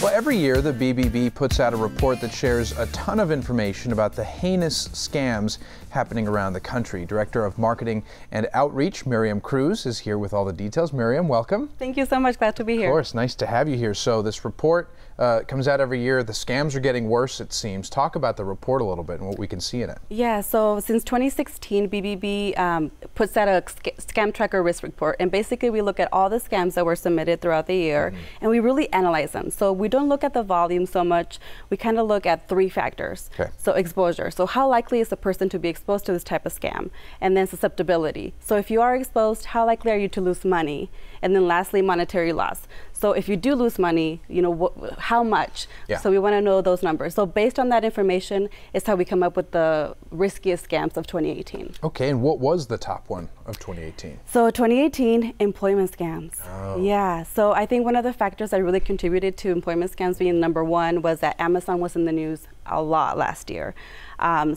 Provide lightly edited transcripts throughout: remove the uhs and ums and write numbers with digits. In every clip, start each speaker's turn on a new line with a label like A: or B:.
A: Well, every year the BBB puts out a report that shares a ton of information about the heinous scams happening around the country. Director of Marketing and Outreach, Myriam Cruz, is here with all the details. Myriam, welcome.
B: Thank you so much. Glad to be here.
A: Of course, nice to have you here. So this report comes out every year. The scams are getting worse, it seems. Talk about the report a little bit and what we can see in it.
B: Yeah, so since 2016, BBB puts out a scam tracker risk report, and basically we look at all the scams that were submitted throughout the year, and we really analyze them. So we don't look at the volume so much. We kind of look at three factors. Okay. So exposure. So how likely is the person to be exposed to this type of scam? And then susceptibility. So if you are exposed, how likely are you to lose money? And then lastly, monetary loss. So if you do lose money, you know, how much? Yeah. So we want to know those numbers. So based on that information is how we come up with the riskiest scams of 2018.
A: Okay, and what was the top one of 2018?
B: So 2018, employment scams. Oh. Yeah, so I think one of the factors that really contributed to employment scams being #1 was that Amazon was in the news a lot last year. And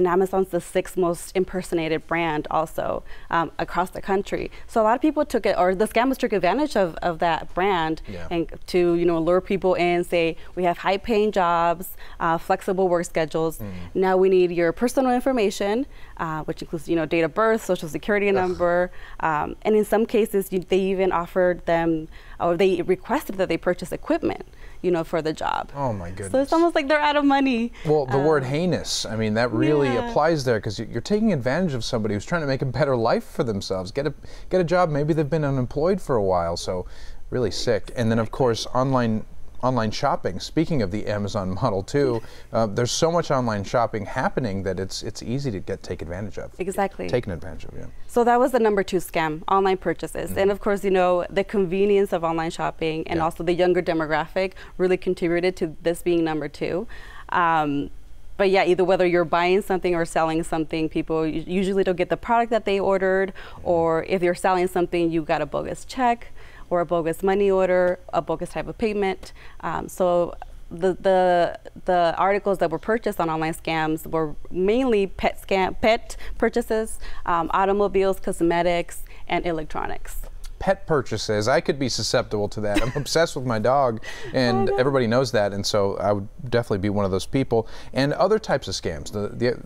B: Amazon's the 6th most impersonated brand also across the country. So a lot of people took it, or the scammers took advantage of that brand, and to, you know, lure people in, say, we have high paying jobs, flexible work schedules. Now we need your personal information, which includes, you know, date of birth, social security number. And in some cases, they even offered them, or they requested that they purchase equipment, you know, for the job.
A: Oh my goodness.
B: So it's almost like they're out of money.
A: Well, the word heinous, I mean, that really applies there, because you're taking advantage of somebody who's trying to make a better life for themselves, get a job. Maybe they've been unemployed for a while, so really sick. And then of course online shopping. Speaking of the Amazon model too, there's so much online shopping happening that it's easy to take advantage of.
B: Exactly.
A: Taken advantage of, yeah.
B: So that was the #2 scam, online purchases. And of course, you know, the convenience of online shopping and also the younger demographic really contributed to this being #2. But yeah, either whether you're buying something or selling something, people usually don't get the product that they ordered, or if you're selling something, you got a bogus check, or a bogus money order, a bogus type of payment. So the articles that were purchased on online scams were mainly pet purchases, automobiles, cosmetics, and electronics.
A: Pet purchases, I could be susceptible to that. I'm obsessed with my dog, and everybody knows that, and so I would definitely be one of those people. And other types of scams,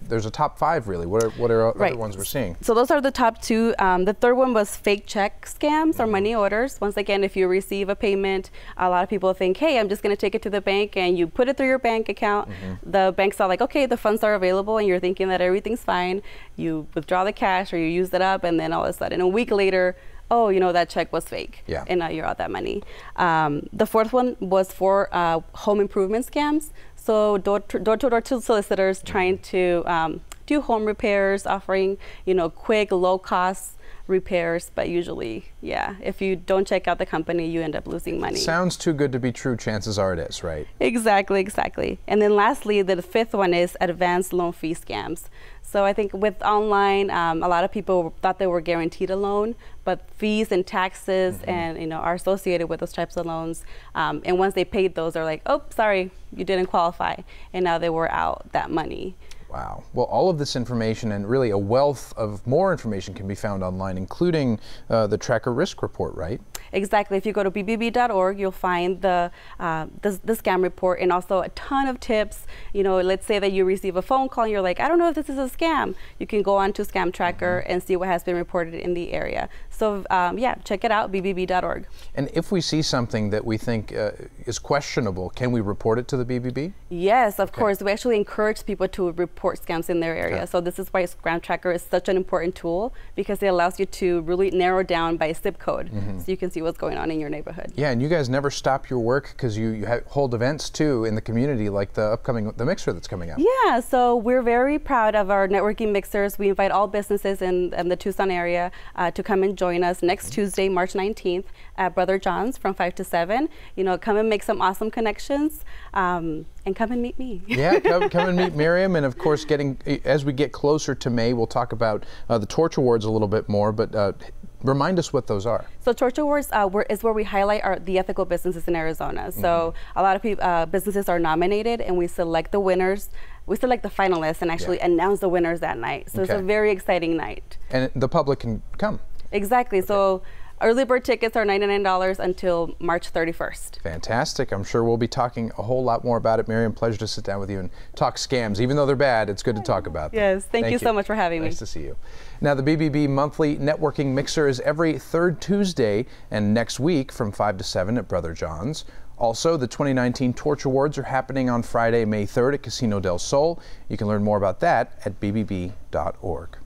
A: there's a top 5 really. What are other ones we're seeing?
B: So those are the top 2. The third one was fake check scams or money orders. Once again, if you receive a payment, a lot of people think, hey, I'm just going to take it to the bank, and you put it through your bank account. The banks are like, okay, the funds are available, and you're thinking that everything's fine. You withdraw the cash or you use it up, and then all of a sudden, a week later, oh, you know, that check was fake, and now you're out that money. The fourth one was for home improvement scams. So door-to-door solicitors trying to do home repairs, offering, you know, quick, low-cost repairs, but usually, if you don't check out the company, you end up losing money.
A: Sounds too good to be true. Chances are it is, right?
B: Exactly, exactly. And then lastly, the 5th one is advanced loan fee scams. So I think with online, a lot of people thought they were guaranteed a loan, but fees and taxes and, you know, are associated with those types of loans. And once they paid those, they're like, oh, sorry, you didn't qualify. And now they were out that money.
A: Wow. Well, all of this information, and really a wealth of more information, can be found online, including the Tracker Risk Report, right?
B: Exactly. If you go to bbb.org, you'll find the scam report, and also a ton of tips. You know, let's say that you receive a phone call and you're like, I don't know if this is a scam. You can go on to Scam Tracker and see what has been reported in the area. So check it out, bbb.org.
A: And if we see something that we think is questionable, can we report it to the BBB?
B: Yes, of course. We actually encourage people to report scams in their area. So this is why Scam Tracker is such an important tool, because it allows you to really narrow down by zip code, so you can see what's going on in your neighborhood. Yeah,
A: and you guys never stop your work, because you hold events too in the community, like the mixer that's coming up.
B: Yeah, so we're very proud of our networking mixers. We invite all businesses in the Tucson area to come and join us next Tuesday, March 19th at Brother John's from 5 to 7. You know, come and make some awesome connections. And come and meet me. Yeah,
A: come and meet Myriam. And of course, as we get closer to May, we'll talk about the Torch Awards a little bit more, but remind us what those are.
B: So Torch Awards is where we highlight the ethical businesses in Arizona. So a lot of businesses are nominated, and we select the winners. We select the finalists and actually announce the winners that night. So it's a very exciting night.
A: And the public can come.
B: Exactly. So Early bird tickets are $99 until March 31st.
A: Fantastic. I'm sure we'll be talking a whole lot more about it. Myriam, pleasure to sit down with you and talk scams. Even though they're bad, it's good to talk about them.
B: Yes, thank you so much for having me.
A: Nice to see you. Now, the BBB Monthly Networking Mixer is every third Tuesday and next week from 5 to 7 at Brother John's. Also, the 2019 Torch Awards are happening on Friday, May 3rd at Casino del Sol. You can learn more about that at bbb.org.